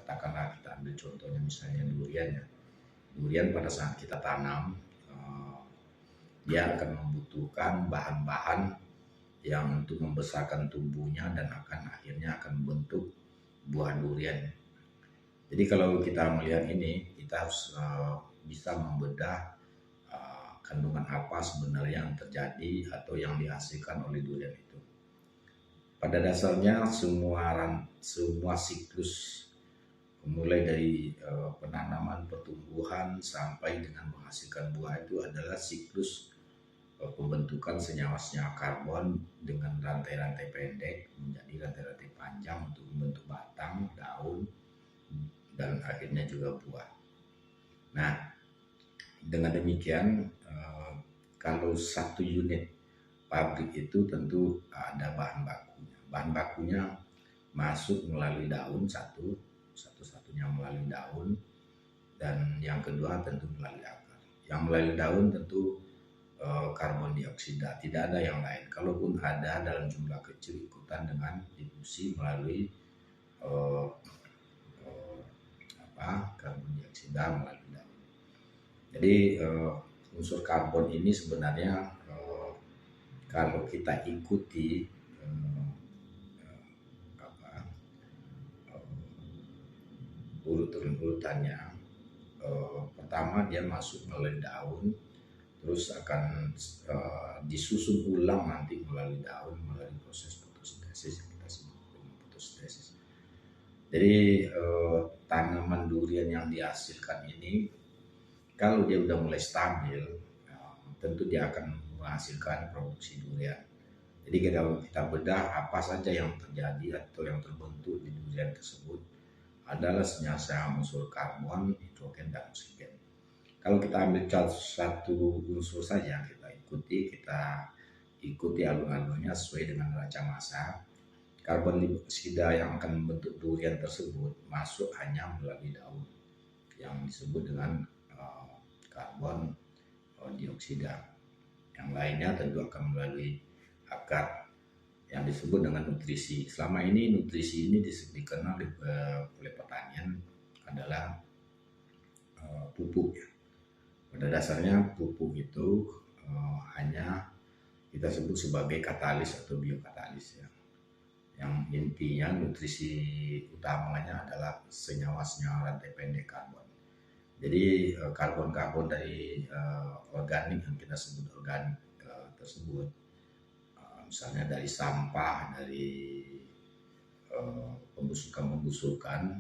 katakanlah kita ambil contohnya misalnya durian ya. Durian pada saat kita tanam, dia akan membutuhkan bahan-bahan yang untuk membesarkan tumbuhnya dan akhirnya akan membentuk buah durian. Jadi kalau kita melihat ini, kita harus bisa membedah kandungan apa sebenarnya yang terjadi atau yang dihasilkan oleh durian itu. Pada dasarnya semua siklus mulai dari penanaman, pertumbuhan sampai dengan menghasilkan buah itu adalah siklus pembentukan senyawa-senyawa karbon dengan rantai-rantai pendek menjadi rantai-rantai panjang untuk membentuk batang, daun, dan akhirnya juga buah. Nah, dengan demikian kalau satu unit pabrik itu tentu ada bahan bakunya. Bahan bakunya masuk melalui daun satu-satunya melalui daun, dan yang kedua tentu melalui akar. Yang melalui daun tentu karbon dioksida, tidak ada yang lain. Kalaupun ada dalam jumlah kecil ikutan dengan difusi melalui karbon dioksida melalui daun. Jadi unsur karbon ini sebenarnya kalau kita ikuti urutannya, pertama dia masuk melalui daun, terus akan disusun ulang nanti melalui daun melalui proses fotosintesis yang kita sebut dengan fotosintesis. Jadi tanaman durian yang dihasilkan ini kalau dia udah mulai stabil, tentu dia akan menghasilkan produksi durian. Jadi kita bedah apa saja yang terjadi atau yang terbentuk di durian tersebut adalah senyawa unsur karbon, hidrogen, dan oksigen. Kalau kita ambil satu unsur saja, kita ikuti alur-alurnya sesuai dengan neraca massa. Karbon dioksida yang akan membentuk durian tersebut masuk hanya melalui daun yang disebut dengan karbon dioksida. Yang lainnya tentu akan melalui akar yang disebut dengan nutrisi. Selama ini nutrisi ini dikenal oleh pertanian adalah pupuk ya. Pada dasarnya pupuk itu hanya kita sebut sebagai katalis atau biokatalis ya. Yang intinya nutrisi utamanya adalah senyawa-senyawa rantai pendek karbon. Jadi karbon-karbon dari organik yang kita sebut organik tersebut, misalnya dari sampah, dari pembusukan,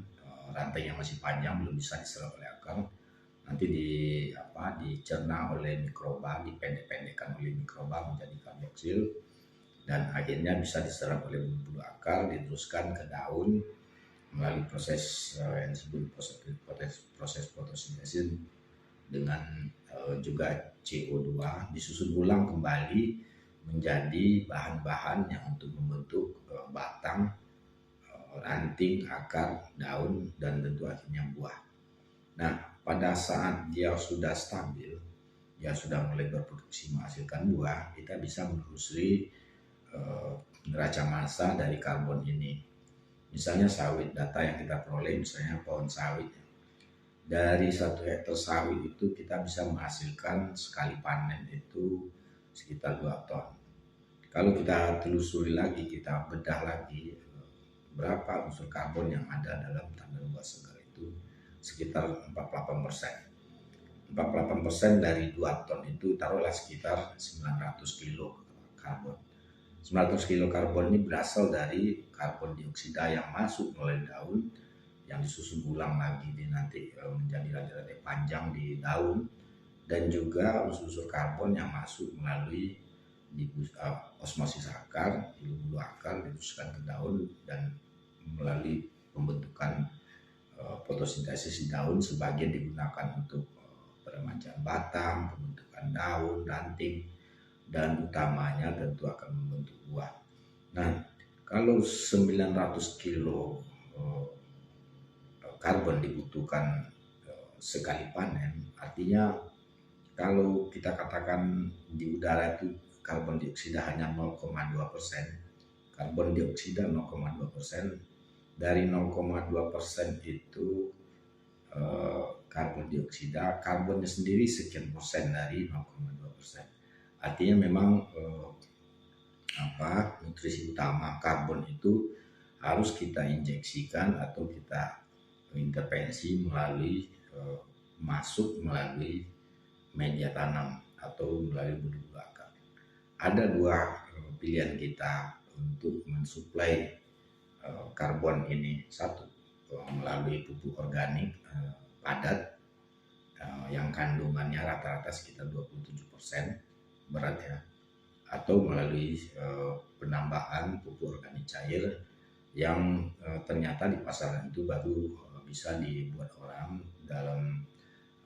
rantai yang masih panjang belum bisa diserap oleh akar, nanti dicerna oleh mikroba, dipendek-pendekkan oleh mikroba menjadi karboksil, dan akhirnya bisa diserap oleh bulu-bulu akar, diteruskan ke daun melalui proses yang disebut proses fotosintesis dengan juga CO2 disusun ulang kembali menjadi bahan-bahan yang untuk membentuk batang, ranting, akar, daun, dan tentu akhirnya buah. Nah, pada saat dia sudah stabil, dia sudah mulai berproduksi menghasilkan buah, kita bisa menelusuri neraca massa dari karbon ini. Misalnya sawit, data yang kita peroleh misalnya pohon sawit. Dari 1 hektar sawit itu kita bisa menghasilkan sekali panen itu sekitar 2 ton. Kalau kita telusuri lagi, kita bedah lagi berapa unsur karbon yang ada dalam tandan buah segar itu sekitar 48%. 48% dari 2 ton itu taruhlah sekitar 900 kilo karbon. 900 kilo karbon ini berasal dari karbon dioksida yang masuk melalui daun, yang disusun ulang lagi nanti menjadi rantai-rantai panjang di daun, dan juga unsur-unsur karbon yang masuk melalui osmosis akar, bulu-bulu akar diteruskan ke daun dan melalui pembentukan fotosintesis di daun, sebagian digunakan untuk peremajaan batang, pembentukan daun, ranting, dan utamanya tentu akan membentuk buah. Nah, kalau 900 kilo karbon dibutuhkan sekali panen, artinya kalau kita katakan di udara itu karbon dioksida hanya 0,2%, karbon dioksida 0,2%, dari 0,2% itu karbon dioksida, karbonnya sendiri sekian persen dari 0,2%. Artinya memang nutrisi utama karbon itu harus kita injeksikan atau kita intervensi melalui masuk melalui media tanam atau melalui bulu akar. Ada dua pilihan kita untuk mensuplai karbon ini. Satu, melalui pupuk organik padat yang kandungannya rata-rata sekitar 27% berat ya, atau melalui penambahan pupuk organik cair yang ternyata di pasaran itu baru bisa dibuat orang dalam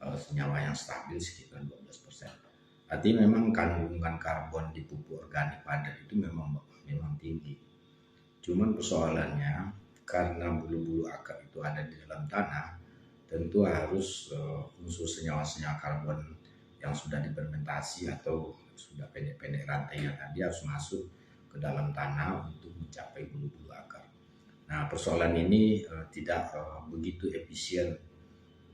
senyawa yang stabil sekitar 12%. Artinya memang kandungan karbon di pupuk organik padat itu memang tinggi. Cuman persoalannya karena bulu-bulu akar itu ada di dalam tanah, tentu harus unsur senyawa-senyawa karbon yang sudah difermentasi atau sudah pendek-pendek rantainya tadi harus masuk ke dalam tanah untuk mencapai bulu-bulu akar. Nah, persoalan ini tidak begitu efisien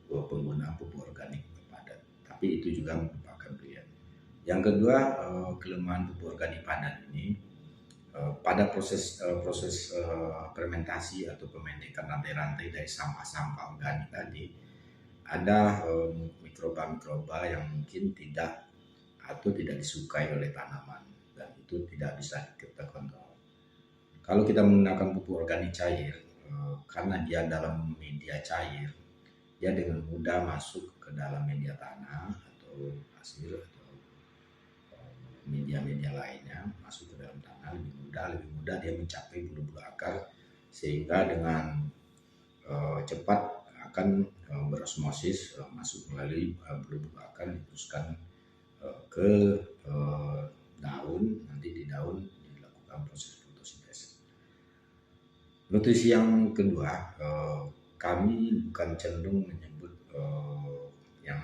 penggunaan pupuk organik padat, tapi itu juga merupakan pilihan. Yang kedua, kelemahan pupuk organik padat ini pada proses fermentasi atau pemendekan rantai-rantai dari sampah-sampah organik tadi, ada mikroba-mikroba yang mungkin tidak disukai oleh tanaman, dan itu tidak bisa kita kontrol. Kalau kita menggunakan pupuk organik cair, karena dia dalam media cair, dia dengan mudah masuk ke dalam media tanah atau pasir atau media-media lainnya, masuk ke dalam tanah lebih mudah dia mencapai bulu-bulu akar, sehingga dengan cepat akan berosmosis masuk melalui bulu-bulu akar, diteruskan ke daun. Nanti di daun dilakukan proses fotosintesis. Nutrisi yang kedua, kami bukan cenderung menyebut yang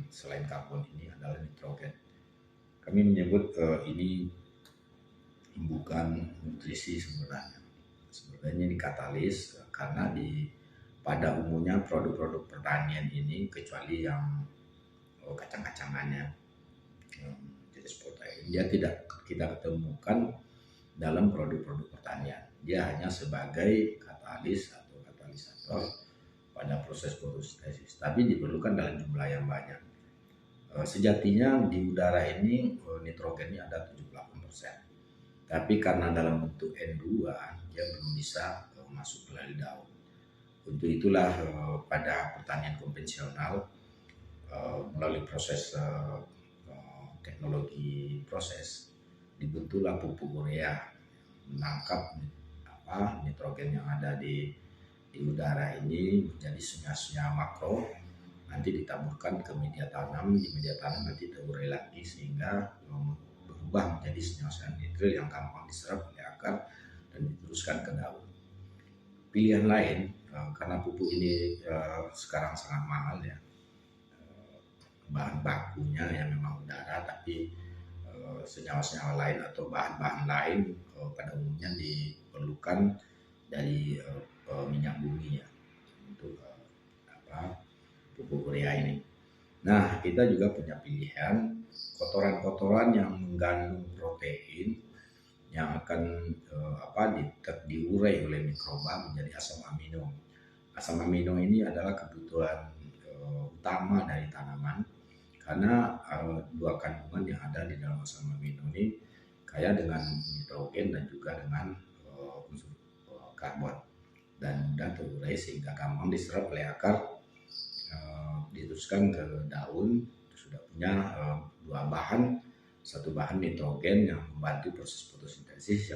selain karbon ini adalah nitrogen. Kami menyebut ini bukan nutrisi sebenarnya. Sebenarnya ini katalis, karena pada umumnya produk-produk pertanian ini, kecuali yang kacang-kacangannya, jenis protein, dia tidak kita ketemukan dalam produk-produk pertanian. Dia hanya sebagai katalis atau katalisator pada proses fotosintesis, tapi diperlukan dalam jumlah yang banyak. Sejatinya di udara ini nitrogennya ada 78%, tapi karena dalam bentuk N2 dia belum bisa masuk melalui daun. Untuk itulah pada pertanian konvensional melalui proses teknologi proses dibentuklah pupuk urea menangkap nitrogen yang ada di udara ini menjadi senyawa-senyawa makro, nanti ditaburkan ke media tanam. Di media tanam nanti terurai lagi sehingga berubah menjadi senyawa-senyawa nitril yang gampang diserap oleh akar dan diteruskan ke daun. Pilihan lain, karena pupuk ini sekarang sangat mahal ya, bahan bakunya yang memang udara, tapi senyawa-senyawa lain atau bahan-bahan lain pada umumnya diperlukan dari minyak bumi ya, untuk pupuk urea ini. Nah, kita juga punya pilihan kotoran-kotoran yang mengandung protein yang akan diurai oleh mikroba menjadi asam amino. Asam amino ini adalah kebutuhan utama dari tanaman, karena dua kandungan yang ada di dalam asam amino ini kaya dengan nitrogen dan juga dengan unsur karbon, dan mudah terurai sehingga gampang diserap oleh akar, diteruskan ke daun. Sudah punya dua bahan, satu bahan nitrogen yang membantu proses fotosintesis